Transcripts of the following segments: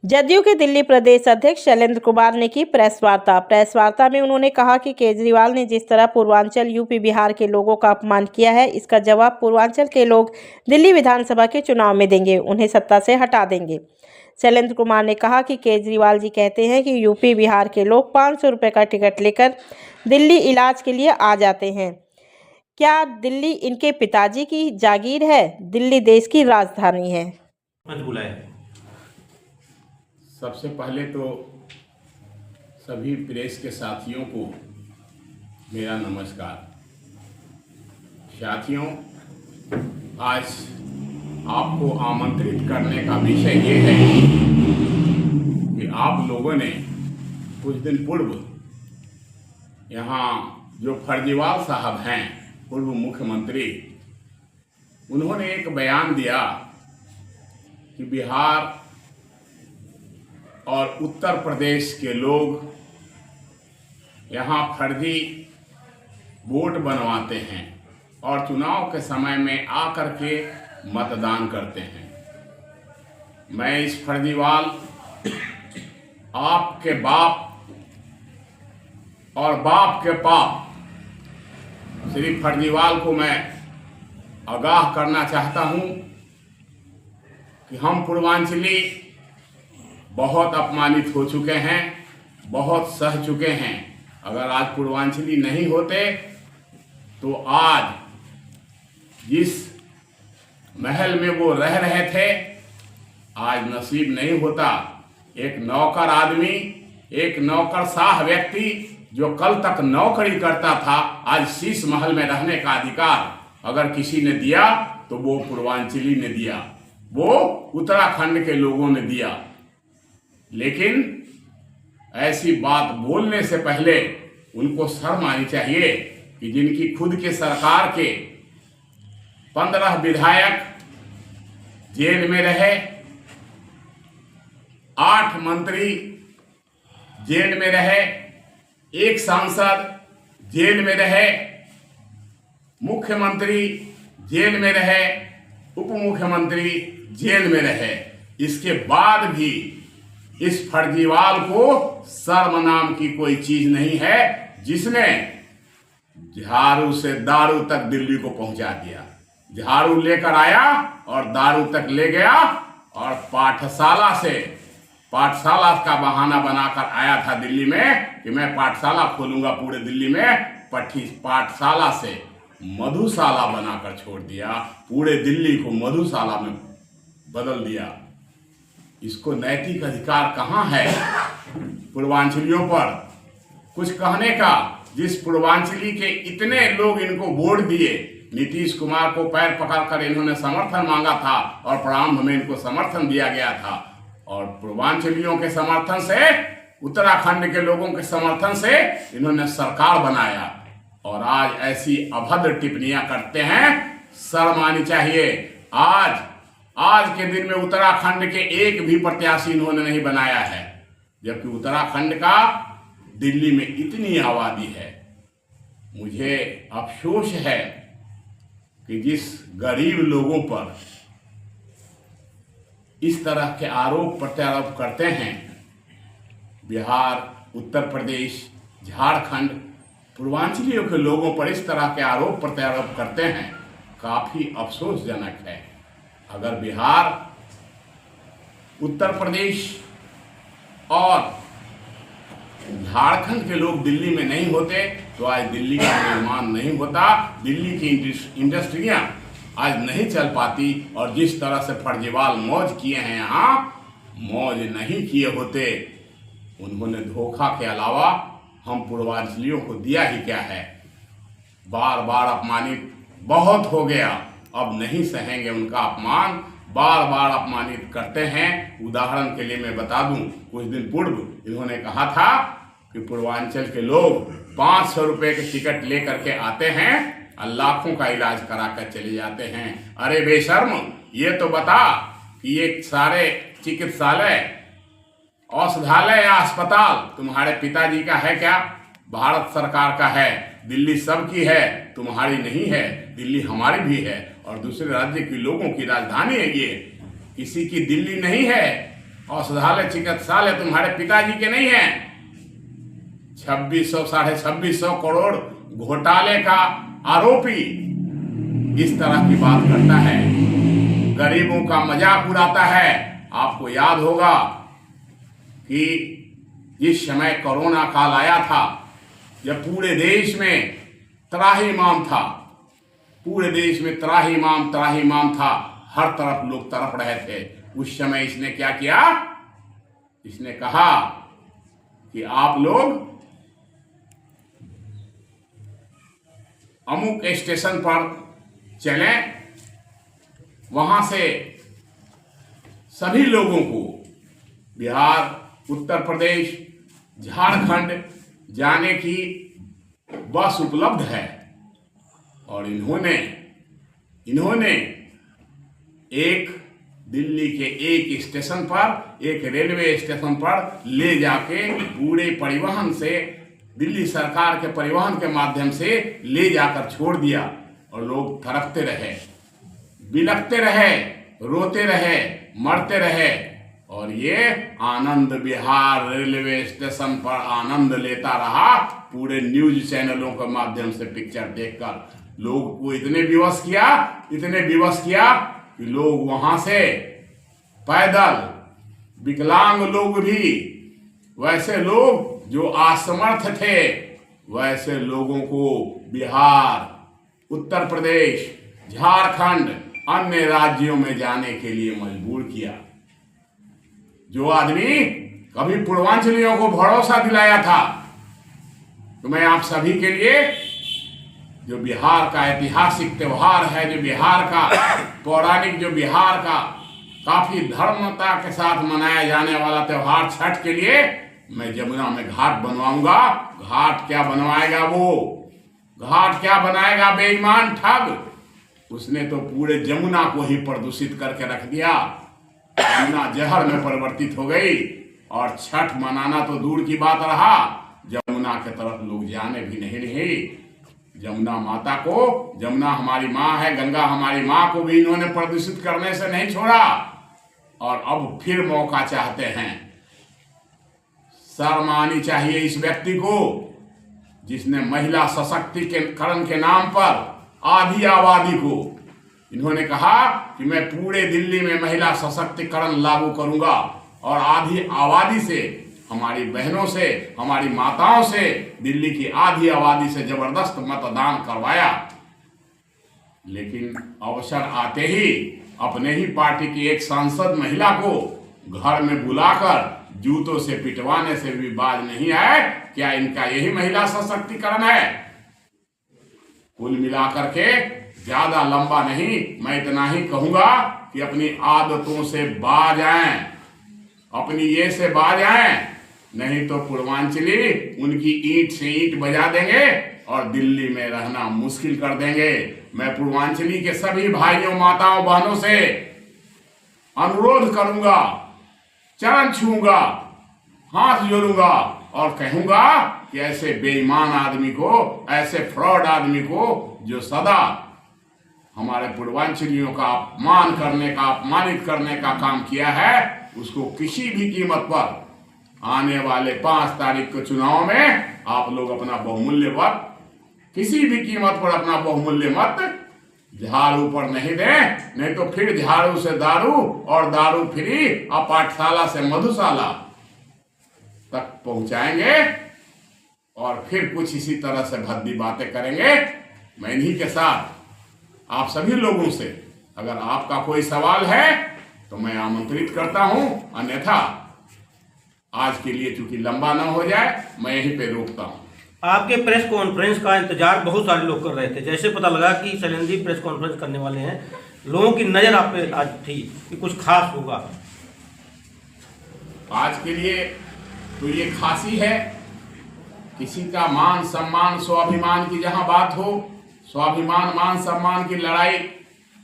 जदयू के दिल्ली प्रदेश अध्यक्ष शैलेंद्र कुमार ने की प्रेस वार्ता में उन्होंने कहा कि केजरीवाल ने जिस तरह पूर्वांचल यूपी बिहार के लोगों का अपमान किया है, इसका जवाब पूर्वांचल के लोग दिल्ली विधानसभा के चुनाव में देंगे, उन्हें सत्ता से हटा देंगे। शैलेंद्र कुमार ने कहा कि केजरीवाल जी कहते हैं कि यूपी बिहार के लोग 500 रुपये का टिकट लेकर दिल्ली इलाज के लिए आ जाते हैं। क्या दिल्ली इनके पिताजी की जागीर है? दिल्ली देश की राजधानी है। सबसे पहले तो सभी प्रेस के साथियों को मेरा नमस्कार। साथियों, आज आपको आमंत्रित करने का विषय ये है कि आप लोगों ने कुछ दिन पूर्व यहाँ जो फर्जीवाल साहब हैं, पूर्व मुख्यमंत्री, उन्होंने एक बयान दिया कि बिहार और उत्तर प्रदेश के लोग यहाँ फर्जी वोट बनवाते हैं और चुनाव के समय में आकर के मतदान करते हैं। मैं इस फर्जीवाल आपके बाप और बाप के पाप श्री फर्जीवाल को मैं आगाह करना चाहता हूँ कि हम पूर्वांचली बहुत अपमानित हो चुके हैं, बहुत सह चुके हैं। अगर आज पूर्वांचली नहीं होते तो आज जिस महल में वो रह रहे थे आज नसीब नहीं होता। एक नौकर आदमी, एक नौकरशाह व्यक्ति जो कल तक नौकरी करता था, आज शीश महल में रहने का अधिकार अगर किसी ने दिया तो वो पूर्वांचली ने दिया, वो उत्तराखंड के लोगों ने दिया। लेकिन ऐसी बात बोलने से पहले उनको शर्म आनी चाहिए कि जिनकी खुद के सरकार के 15 विधायक जेल में रहे, 8 मंत्री जेल में रहे, 1 सांसद जेल में रहे, मुख्यमंत्री जेल में रहे, उप मुख्यमंत्री जेल में रहे। इसके बाद भी इस फर्जीवाल को शर्म नाम की कोई चीज नहीं है, जिसने झाड़ू से दारू तक दिल्ली को पहुंचा दिया। झाड़ू लेकर आया और दारू तक ले गया और पाठशाला का बहाना बनाकर आया था दिल्ली में कि मैं पाठशाला खोलूंगा पूरे दिल्ली में। पाठशाला से मधुशाला बनाकर छोड़ दिया, पूरे दिल्ली को मधुशाला में बदल दिया। इसको नैतिक अधिकार कहाँ है पूर्वांचलियों पर कुछ कहने का? जिस पूर्वांचली के इतने लोग इनको वोट दिए, नीतीश कुमार को पैर पकड़कर इन्होंने समर्थन मांगा था और प्रारंभ में इनको समर्थन दिया गया था, और पूर्वांचलियों के समर्थन से, उत्तराखंड के लोगों के समर्थन से इन्होंने सरकार बनाया, और आज ऐसी अभद्र टिप्पणियां करते हैं। शर्म आनी चाहिए। आज के दिन में उत्तराखंड के एक भी प्रत्याशी इन्होंने नहीं बनाया है, जबकि उत्तराखंड का दिल्ली में इतनी आबादी है। मुझे अफसोस है कि जिस गरीब लोगों पर इस तरह के आरोप प्रत्यारोप करते हैं, बिहार, उत्तर प्रदेश, झारखंड, पूर्वांचलियों के लोगों पर इस तरह के आरोप प्रत्यारोप करते हैं, काफी अफसोसजनक है। अगर बिहार, उत्तर प्रदेश और झारखंड के लोग दिल्ली में नहीं होते तो आज दिल्ली का निर्माण नहीं होता, दिल्ली की इंडस्ट्रियां आज नहीं चल पाती, और जिस तरह से फर्जीवाल मौज किए हैं यहाँ, मौज नहीं किए होते। उन्होंने धोखा के अलावा हम पूर्वांचलियों को दिया ही क्या है? बार बार अपमानित बहुत हो गया, अब नहीं सहेंगे उनका अपमान। बार बार अपमानित करते हैं। उदाहरण के लिए मैं बता दूं, कुछ दिन पूर्व इन्होंने कहा था कि पूर्वांचल के लोग 500 रुपये के टिकट लेकर के आते हैं और लाखों का इलाज करा कर चले जाते हैं। अरे बेशर्म, ये तो बता कि ये सारे चिकित्सालय, औषधालय या अस्पताल तुम्हारे पिताजी का है क्या? भारत सरकार का है। दिल्ली सबकी है, तुम्हारी नहीं है। दिल्ली हमारी भी है और दूसरे राज्य के लोगों की राजधानी है। ये किसी की दिल्ली नहीं है। औषधालय चिकित्सालय तुम्हारे पिताजी के नहीं हैं। 2600 2650 करोड़ घोटाले का आरोपी इस तरह की बात करता है, गरीबों का मजाक उड़ाता है। आपको याद होगा कि जिस समय कोरोना काल आया था, जब पूरे देश में त्राहिमाम था, पूरे देश में त्राहिमाम था, हर तरफ लोग तड़प रहे थे, उस समय इसने क्या किया? इसने कहा कि आप लोग अमुक स्टेशन पर चलें, वहां से सभी लोगों को बिहार, उत्तर प्रदेश, झारखंड जाने की बस उपलब्ध है। और इन्होंने एक दिल्ली के एक स्टेशन पर, एक रेलवे स्टेशन पर ले जाके पूरे परिवहन से, दिल्ली सरकार के परिवहन के माध्यम से ले जाकर छोड़ दिया। और लोग तड़पते रहे, बिलखते रहे, रोते रहे, मरते रहे। और ये आनंद विहार रेलवे स्टेशन पर आनंद लेता रहा, पूरे न्यूज चैनलों के माध्यम से पिक्चर देखकर। लोग को इतने विवश किया कि लोग वहां से पैदल, विकलांग लोग भी, वैसे लोग जो असमर्थ थे, वैसे लोगों को बिहार, उत्तर प्रदेश, झारखंड, अन्य राज्यों में जाने के लिए मजबूर किया। जो आदमी कभी पूर्वांचलियों को भरोसा दिलाया था, तो मैं आप सभी के लिए, जो बिहार का ऐतिहासिक त्योहार है, जो बिहार का पौराणिक, जो बिहार का काफी धर्मता के साथ मनाया जाने वाला त्योहार छठ के लिए, मैं जमुना में घाट बनवाऊंगा। घाट क्या बनवाएगा वो? घाट क्या बनाएगा बेईमान ठग? उसने तो पूरे जमुना को ही प्रदूषित करके रख दिया। जमुना जहर में परिवर्तित हो गई, और छठ मनाना तो दूर की बात रहा, जमुना के तरफ लोग जाने भी नहीं रहे। जमुना माता को, जमुना हमारी माँ है, गंगा हमारी माँ को भी इन्होंने प्रदूषित करने से नहीं छोड़ा, और अब फिर मौका चाहते हैं। शर्म आनी चाहिए इस व्यक्ति को, जिसने महिला सशक्तिकरण के नाम पर आधी आबादी को, इन्होंने कहा कि मैं पूरे दिल्ली में महिला सशक्तिकरण लागू करूंगा, और आधी आबादी से, हमारी बहनों से, हमारी माताओं से, दिल्ली की आधी आबादी से जबरदस्त मतदान करवाया। लेकिन अवसर आते ही अपने ही पार्टी की एक सांसद महिला को घर में बुलाकर जूतों से पिटवाने से भी बाज नहीं आए। क्या इनका यही महिला सशक्तिकरण है? कुल मिलाकर के ज्यादा लंबा नहीं, मैं इतना ही कहूंगा कि अपनी आदतों से बाज आए, अपनी ये से बाज आए, नहीं तो पूर्वांचली उनकी ईंट से ईंट बजा देंगे और दिल्ली में रहना मुश्किल कर देंगे। मैं पूर्वांचली के सभी भाइयों, माताओं, बहनों से अनुरोध करूंगा, चरण छूंगा, हाथ जोड़ूंगा और कहूंगा कि ऐसे बेईमान आदमी को, ऐसे फ्रॉड आदमी को, जो सदा हमारे पूर्वांचलियों का अपमान करने का, अपमानित करने का काम किया है, उसको किसी भी कीमत पर आने वाले 5 तारीख के चुनाव में आप लोग अपना बहुमूल्य मत, किसी भी कीमत पर अपना बहुमूल्य मत झाड़ू पर नहीं दें, नहीं तो फिर झाड़ू से दारू और दारू फ्री और पाठशाला से मधुशाला तक पहुंचाएंगे, और फिर कुछ इसी तरह से भद्दी बातें करेंगे। मैं इन्हीं के साथ आप सभी लोगों से, अगर आपका कोई सवाल है तो मैं आमंत्रित करता हूं, अन्यथा आज के लिए चूंकि लंबा ना हो जाए, मैं यहीं पे रोकता हूं। आपके प्रेस कॉन्फ्रेंस का इंतजार बहुत सारे लोग कर रहे थे। जैसे पता लगा कि शैलेंद्र जी प्रेस कॉन्फ्रेंस करने वाले हैं, लोगों की नज़र आप पे आज थी कि कुछ खास होगा। आज के लिए तो ये खासी है, किसी का मान सम्मान, स्वाभिमान की जहां बात हो, स्वाभिमान मान सम्मान की लड़ाई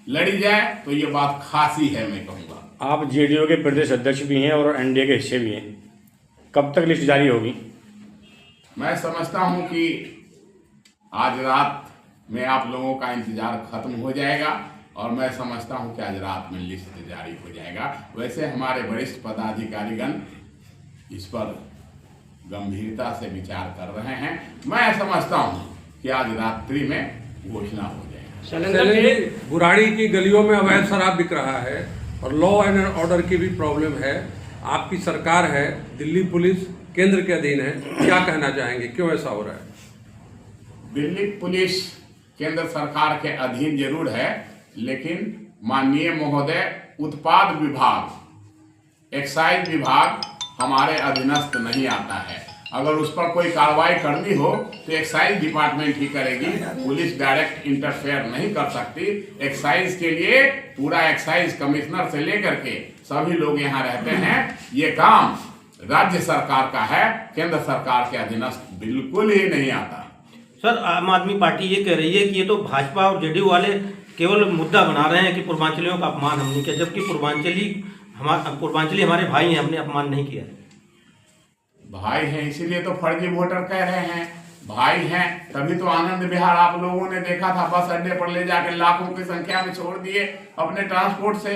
लड़ी जाए, तो ये बात खासी है। मैं कहूँगा आप जेडीयू के प्रदेश अध्यक्ष भी हैं और एनडीए के हिस्से भी हैं, कब तक लिस्ट जारी होगी? मैं समझता हूं कि आज रात में आप लोगों का इंतजार खत्म हो जाएगा। और मैं समझता हूं कि आज रात में लिस्ट जारी हो जाएगा। वैसे हमारे वरिष्ठ पदाधिकारीगण इस पर गंभीरता से विचार कर रहे हैं। मैं समझता हूं कि आज रात्रि में घोषणा हो जाएगी। शैलेंद्र जी, बुराड़ी की गलियों में अवैध शराब बिक रहा है और लॉ एंड ऑर्डर की भी प्रॉब्लम है। आपकी सरकार है, दिल्ली पुलिस केंद्र के अधीन है, क्या कहना चाहेंगे, क्यों ऐसा हो रहा है? दिल्ली पुलिस केंद्र सरकार के अधीन जरूर है, लेकिन माननीय महोदय उत्पाद विभाग, एक्साइज विभाग हमारे अधीनस्थ नहीं आता है। अगर उस पर कोई कार्रवाई करनी हो तो एक्साइज डिपार्टमेंट ही करेगी, पुलिस डायरेक्ट इंटरफेयर नहीं कर सकती। एक्साइज के लिए पूरा एक्साइज कमिश्नर से लेकर के सभी लोग यहाँ रहते हैं। ये काम राज्य सरकार का है, केंद्र सरकार के अधीनस्थ बिल्कुल ही नहीं आता। सर, आम आदमी पार्टी ये कह रही है कि ये तो भाजपा और जेडीयू वाले केवल मुद्दा बना रहे हैं कि पूर्वांचलियों का अपमान हमने किया, जबकि पूर्वांचली हमारे भाई हैं, हमने अपमान नहीं किया। भाई हैं इसीलिए तो फर्जी वोटर कह रहे हैं। भाई हैं तभी तो आनंद विहार आप लोगों ने देखा था, बस अड्डे पर ले जाके लाखों की संख्या में छोड़ दिए अपने ट्रांसपोर्ट से।